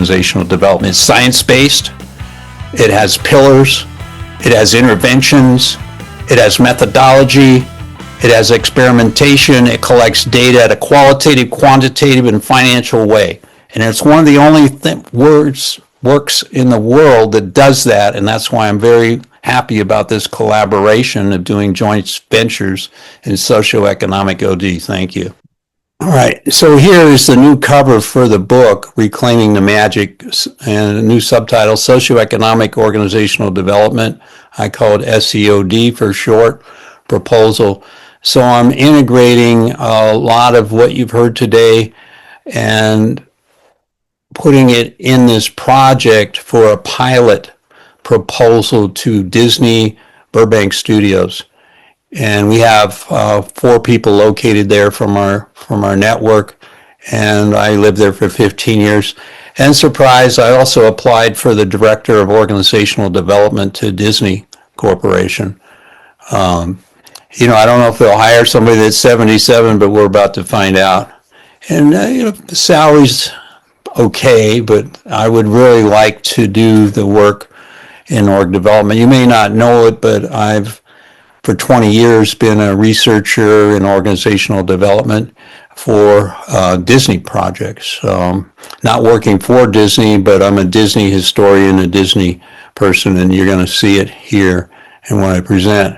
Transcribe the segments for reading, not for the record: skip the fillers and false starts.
organizational development. It's science-based, it has pillars, it has interventions, it has methodology, it has experimentation, it collects data at a qualitative, quantitative, and financial way. And it's one of the only works in the world that does that, and that's why I'm very happy about this collaboration of doing joint ventures in socioeconomic OD. Thank you. All right, so here is the new cover for the book, Reclaiming the Magic, and a new subtitle, Socioeconomic Organizational Development. I call it S.E.O.D for short, proposal. So I'm integrating a lot of what you've heard today and putting it in this project for a pilot proposal to Disney Burbank Studios. And we have 4 people located there from our network, and I lived there for 15 years. And surprise, I also applied for the Director of Organizational Development to Disney Corporation. You know, I don't know if they'll hire somebody that's 77, but we're about to find out. And you know, the salary's okay, but I would really like to do the work in org development. You may not know it, but I've for 20 years been a researcher in organizational development for Disney projects. Not working for Disney, but I'm a Disney historian, a Disney person, and you're going to see it here in what I present.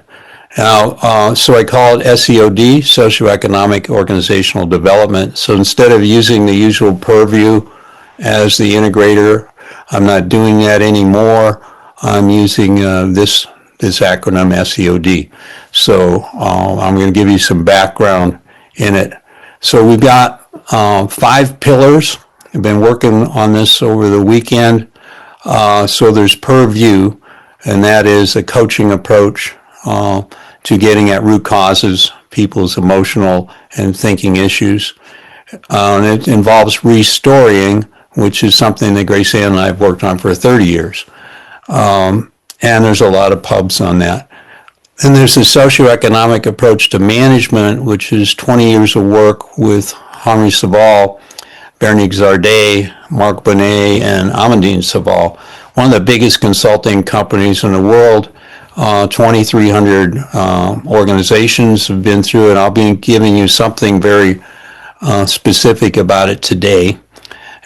Now, so I call it S.E.O.D, Socioeconomic Organizational Development. So instead of using the usual purview as the integrator, I'm not doing that anymore. I'm using this acronym S.E.O.D. So I'm going to give you some background in it. So we've got 5 pillars. I've been working on this over the weekend. So there's purview, and that is a coaching approach to getting at root causes, people's emotional and thinking issues. And it involves restoring, which is something that Grace Ann and I have worked on for 30 years. And there's a lot of pubs on that. And there's a socioeconomic approach to management, which is 20 years of work with Henri Saval, Bernice Zardet, Mark Bonet, and Amandine Saval, one of the biggest consulting companies in the world. 2,300 organizations have been through it. I'll be giving you something very specific about it today.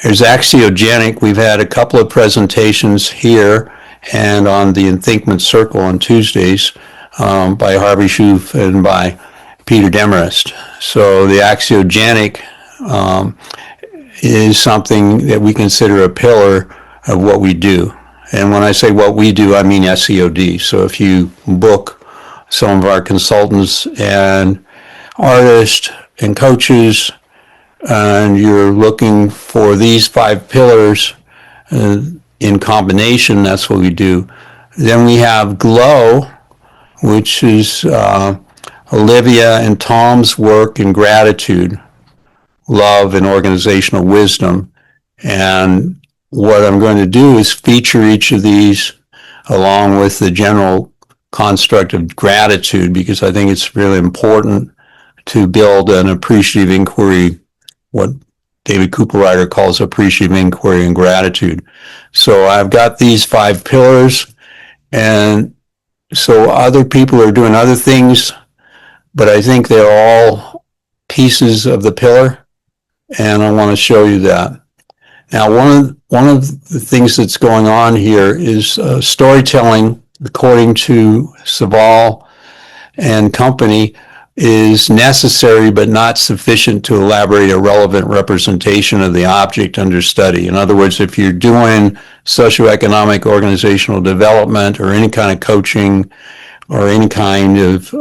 There's axiogenic. We've had a couple of presentations here and on the Enthinkment Circle on Tuesdays by Harvey Schoof and by Peter Demarest. So the axiogenic is something that we consider a pillar of what we do. And when I say what we do, I mean S.E.O.D. So if you book some of our consultants and artists and coaches, and you're looking for these 5 pillars in combination, that's what we do. Then we have GLOW, which is Olivia and Tom's work in gratitude, love, and organizational wisdom. And what I'm going to do is feature each of these along with the general construct of gratitude, because I think it's really important to build an appreciative inquiry, what David Cooperrider calls appreciative inquiry and gratitude. So I've got these 5 pillars, and so other people are doing other things, but I think they're all pieces of the pillar, and I want to show you that. Now, one of the things that's going on here is storytelling, according to Saval and company, is necessary but not sufficient to elaborate a relevant representation of the object under study. In other words, if you're doing socioeconomic organizational development or any kind of coaching or any kind of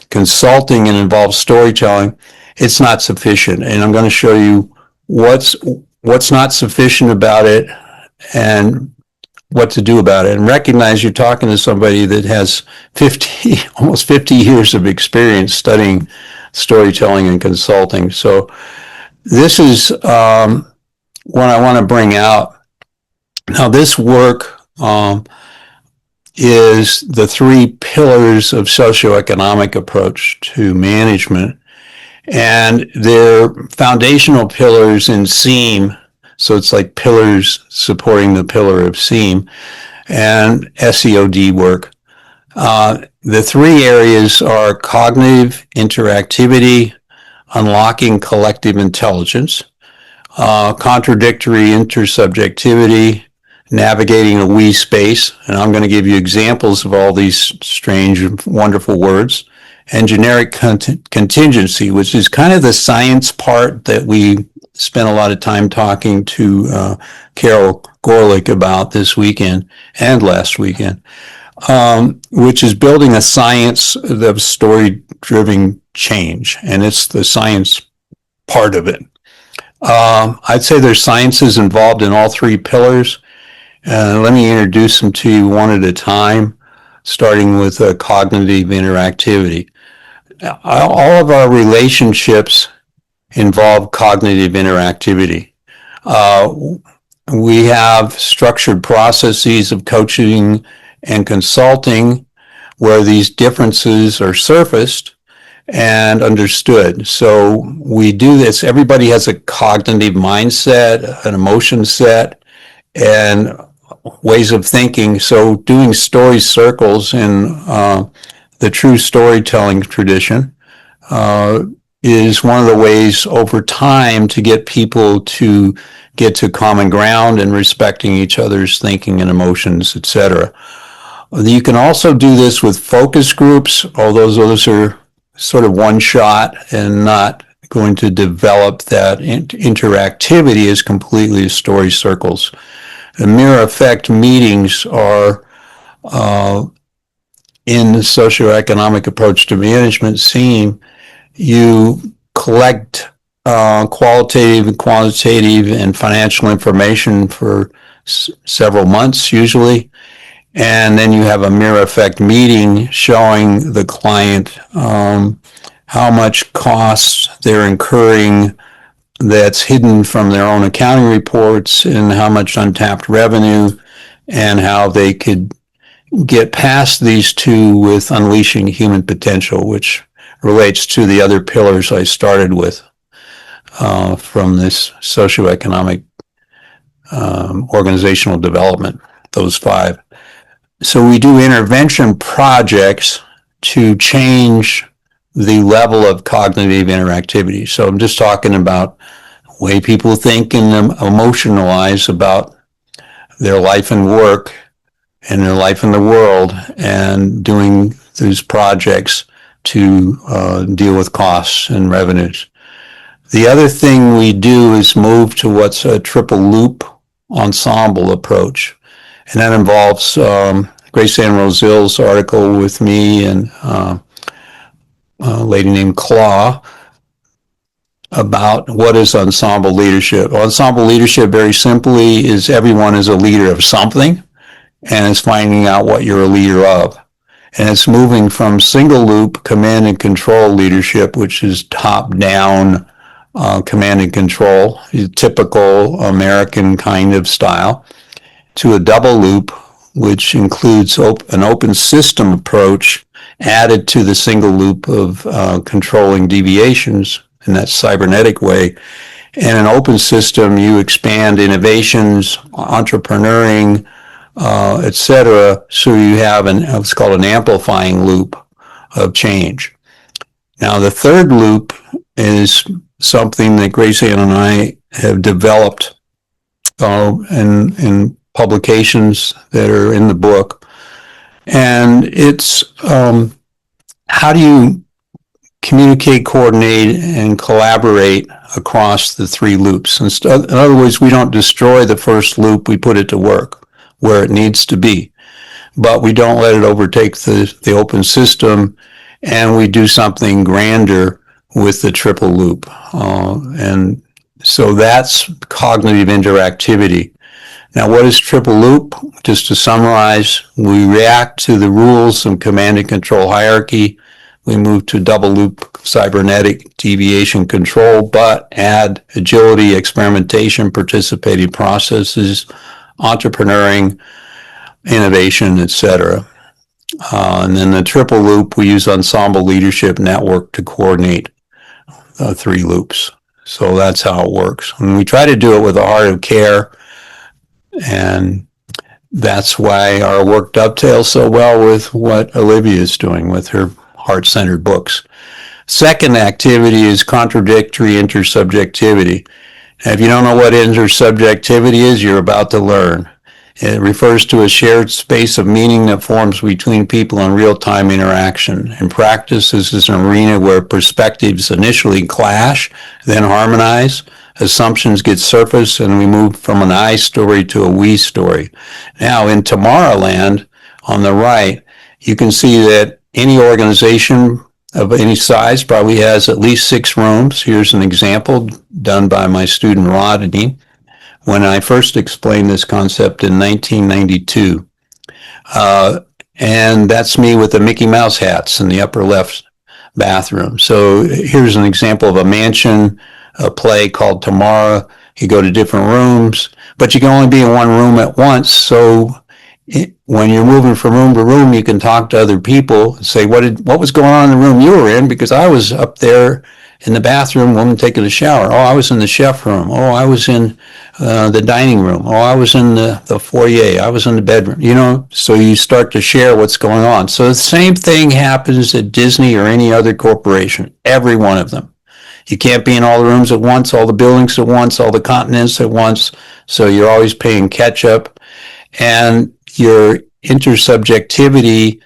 consulting and involves storytelling, it's not sufficient. And I'm going to show you what's not sufficient about it and what to do about it, and recognize you're talking to somebody that has almost 50 years of experience studying storytelling and consulting. So this is what I want to bring out. Now, this work is the 3 pillars of socioeconomic approach to management, and they're foundational pillars in SEAM, So it's like pillars supporting the pillar of SEAM and S.E.O.D work. The three areas are cognitive interactivity, unlocking collective intelligence, contradictory intersubjectivity, navigating a we space, and I'm going to give you examples of all these strange, wonderful words, and generic contingency, which is kind of the science part that we spent a lot of time talking to Carol Gorlick about this weekend and last weekend, which is building a science of story-driven change, and it's the science part of it. I'd say there's sciences involved in all three pillars. Let me introduce them to you one at a time, starting with cognitive interactivity. All of our relationships involve cognitive interactivity. We have structured processes of coaching and consulting where these differences are surfaced and understood. So we do this. Everybody has a cognitive mindset, an emotion set, and ways of thinking. So doing story circles in the true storytelling tradition is one of the ways over time to get people to get to common ground and respecting each other's thinking and emotions, etc. You can also do this with focus groups, although those are sort of one shot and not going to develop that interactivity as completely as story circles. The mirror effect meetings are in the socioeconomic approach to management SEAM. You collect qualitative, quantitative, and financial information for several months usually, and then you have a mirror effect meeting showing the client how much costs they're incurring that's hidden from their own accounting reports and how much untapped revenue and how they could get past these two with unleashing human potential, which relates to the other pillars I started with from this socioeconomic organizational development, those five. So we do intervention projects to change the level of cognitive interactivity. So I'm just talking about the way people think and emotionalize about their life and work and their life in the world, and doing these projects to deal with costs and revenues. The other thing we do is move to what's a triple loop ensemble approach, and that involves Grace Ann Rosill's article with me and a lady named Claw about what is ensemble leadership. Ensemble leadership, very simply, is everyone is a leader of something, and it's finding out what you're a leader of. And it's moving from single loop command and control leadership, which is top-down command and control, typical American kind of style, to a double loop, which includes an open system approach added to the single loop of controlling deviations in that cybernetic way. And an open system, you expand innovations, entrepreneuring, etc. So you have what's called an amplifying loop of change. Now, the third loop is something that Grace Ann and I have developed in publications that are in the book. And it's how do you communicate, coordinate, and collaborate across the three loops. In other words, we don't destroy the first loop, we put it to work where it needs to be. But we don't let it overtake the open system, and we do something grander with the triple loop. And so that's cognitive interactivity. Now, what is triple loop? Just to summarize, we react to the rules of command and control hierarchy. We move to double loop cybernetic deviation control, but add agility, experimentation, participating processes, entrepreneuring, innovation, etc. And then the triple loop, we use ensemble leadership network to coordinate three loops. So that's how it works. And we try to do it with a heart of care, and that's why our work dovetails so well with what Olivia is doing with her heart-centered books. Second activity is contradictory intersubjectivity. If you don't know what intersubjectivity is, you're about to learn. It refers to a shared space of meaning that forms between people in real-time interaction. In practice, this is an arena where perspectives initially clash, then harmonize, assumptions get surfaced, and we move from an I story to a we story. Now, in Tomorrowland, on the right, you can see that any organization of any size probably has at least 6 rooms. Here's an example done by my student Rodney when I first explained this concept in 1992. And that's me with the Mickey Mouse hats in the upper left bathroom. So here's an example of a mansion, a play called Tomorrow. You go to different rooms, but you can only be in one room at once. So when you're moving from room to room, you can talk to other people and say, what was going on in the room you were in? Because I was up there in the bathroom, woman taking a shower. Oh, I was in the chef room. Oh, I was in the dining room. Oh, I was in the foyer. I was in the bedroom. You know, so you start to share what's going on. So the same thing happens at Disney or any other corporation, every one of them. You can't be in all the rooms at once, all the buildings at once, all the continents at once. So you're always playing catch up. And your intersubjectivity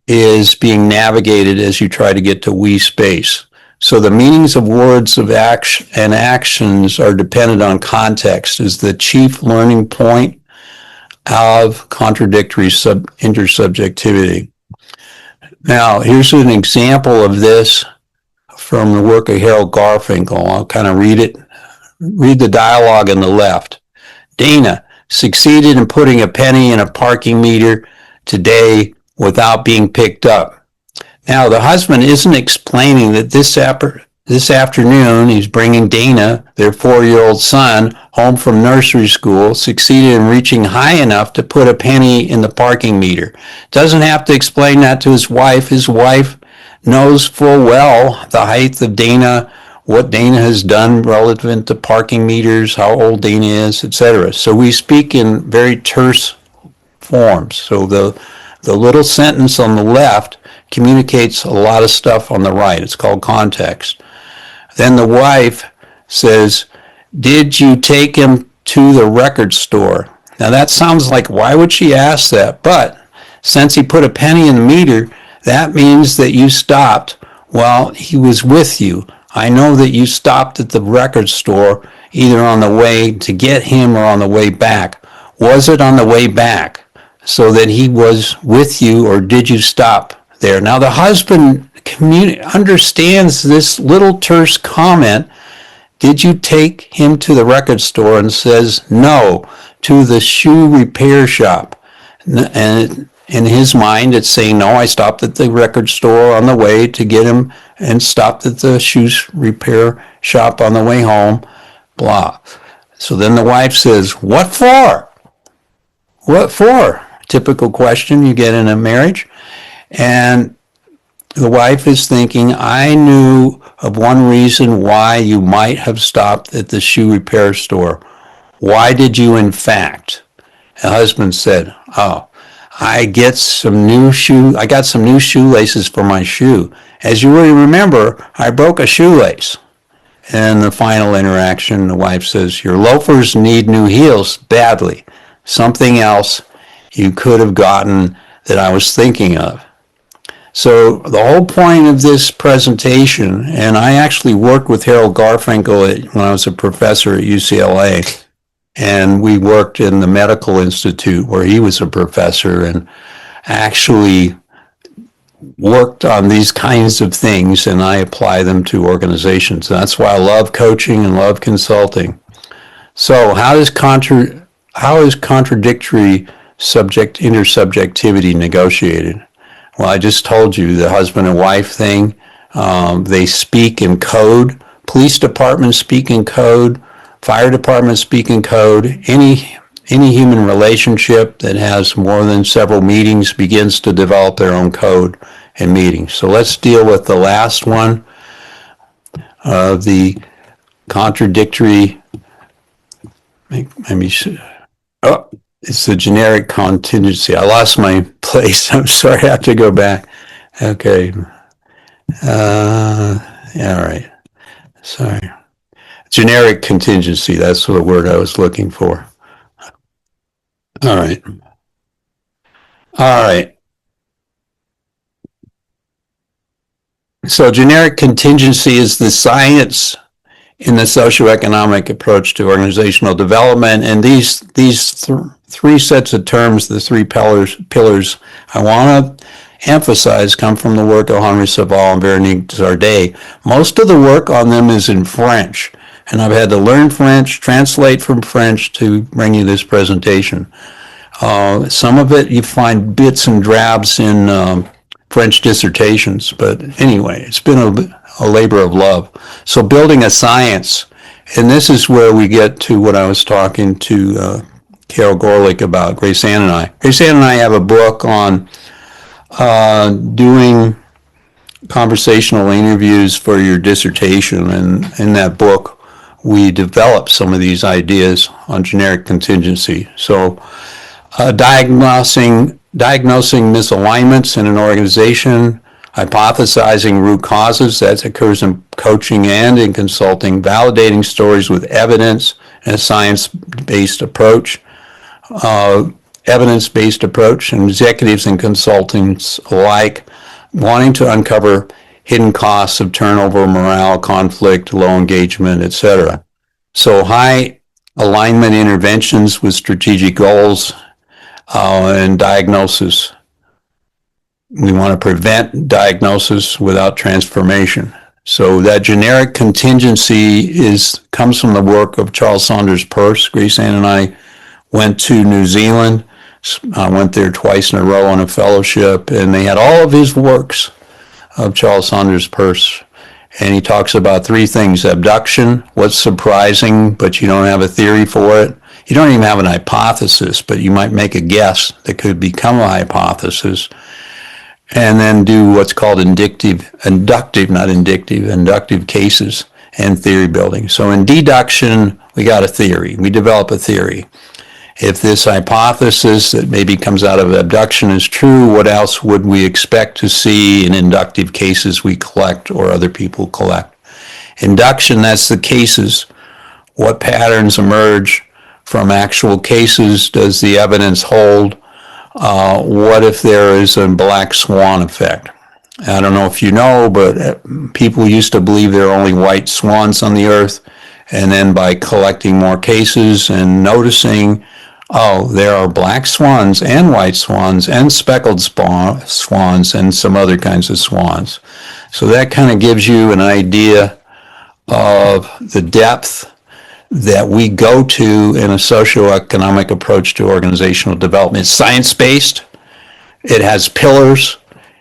is being navigated as you try to get to we space. So the meanings of words of action and actions are dependent on context is the chief learning point of contradictory intersubjectivity. Now, here's an example of this from the work of Harold Garfinkel. I'll kind of read the dialogue on the left. Dana succeeded in putting a penny in a parking meter today without being picked up. Now, the husband isn't explaining that this afternoon he's bringing Dana, their 4-year-old son, home from nursery school, succeeded in reaching high enough to put a penny in the parking meter. Doesn't have to explain that to his wife. His wife knows full well the height of Dana, what Dana has done relevant to parking meters, how old Dana is, etc. So we speak in very terse forms. So the little sentence on the left communicates a lot of stuff on the right. It's called context. Then the wife says, did you take him to the record store? Now that sounds like, why would she ask that? But since he put a penny in the meter, that means that you stopped while he was with you. I know that you stopped at the record store either on the way to get him or on the way back. Was it on the way back so that he was with you, or did you stop there? Now the husband understands this little terse comment. Did you take him to the record store? And says no, to the shoe repair shop. And in his mind, it's saying, no, I stopped at the record store on the way to get him and stopped at the shoe repair shop on the way home, blah. So then the wife says, what for? What for? Typical question you get in a marriage. And the wife is thinking, I knew of one reason why you might have stopped at the shoe repair store. Why did you, in fact? The husband said, oh, I got some new shoelaces for my shoe. As you will remember, I broke a shoelace. And the final interaction, the wife says, your loafers need new heels badly. Something else you could have gotten that I was thinking of. So the whole point of this presentation, and I actually worked with Harold Garfinkel when I was a professor at UCLA, and we worked in the medical institute where he was a professor and actually worked on these kinds of things, and I apply them to organizations. That's why I love coaching and love consulting. So how is contradictory intersubjectivity negotiated? Well, I just told you the husband and wife thing. They speak in code. Police departments speak in code. Fire departments speak in code. Any human relationship that has more than several meetings begins to develop their own code and meetings. So let's deal with the last one, the contradictory, let me see. Oh, it's the generic contingency. I lost my place. I'm sorry, I have to go back. Okay. Yeah, all right. Sorry. Generic contingency, that's the word I was looking for. All right. All right. So generic contingency is the science in the socioeconomic approach to organizational development. And these three sets of terms, the three pillars I want to emphasize come from the work of Henri Saval and Véronique Zardet. Most of the work on them is in French, and I've had to learn French, translate from French to bring you this presentation. Some of it you find bits and drabs in French dissertations, but anyway, it's been a labor of love. So building a science, and this is where we get to what I was talking to Carol Gorlick about, Grace Ann and I. Grace Ann and I have a book on doing conversational interviews for your dissertation, and in that book we develop some of these ideas on generic contingency. So diagnosing misalignments in an organization, hypothesizing root causes, that occurs in coaching and in consulting, validating stories with evidence and a science-based approach, evidence-based approach, and executives and consultants alike wanting to uncover hidden costs of turnover, morale, conflict, low engagement, etc. So high alignment interventions with strategic goals and diagnosis. We want to prevent diagnosis without transformation. So that generic contingency comes from the work of Charles Saunders Peirce. Grace Ann and I went to New Zealand. I went there twice in a row on a fellowship, and they had all of his works of Charles Saunders Peirce. And he talks about three things: abduction, what's surprising, but you don't have a theory for it. You don't even have an hypothesis, but you might make a guess that could become a hypothesis. And then do what's called inductive cases and theory building. So in deduction, we got a theory. We develop a theory. If this hypothesis that maybe comes out of abduction is true, what else would we expect to see in inductive cases we collect or other people collect? Induction, that's the cases. What patterns emerge from actual cases? Does the evidence hold? What if there is a black swan effect? I don't know if you know, but people used to believe there are only white swans on the earth. And then by collecting more cases and noticing, oh, there are black swans and white swans and speckled swans and some other kinds of swans. So that kind of gives you an idea of the depth that we go to in a socioeconomic approach to organizational development. It's science-based, it has pillars,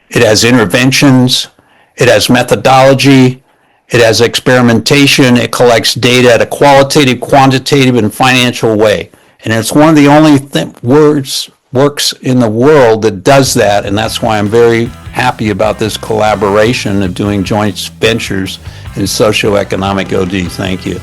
it has interventions, it has methodology, it has experimentation, it collects data in a qualitative, quantitative, and financial way. And it's one of the only works in the world that does that, and that's why I'm very happy about this collaboration of doing joint ventures in socioeconomic OD. Thank you.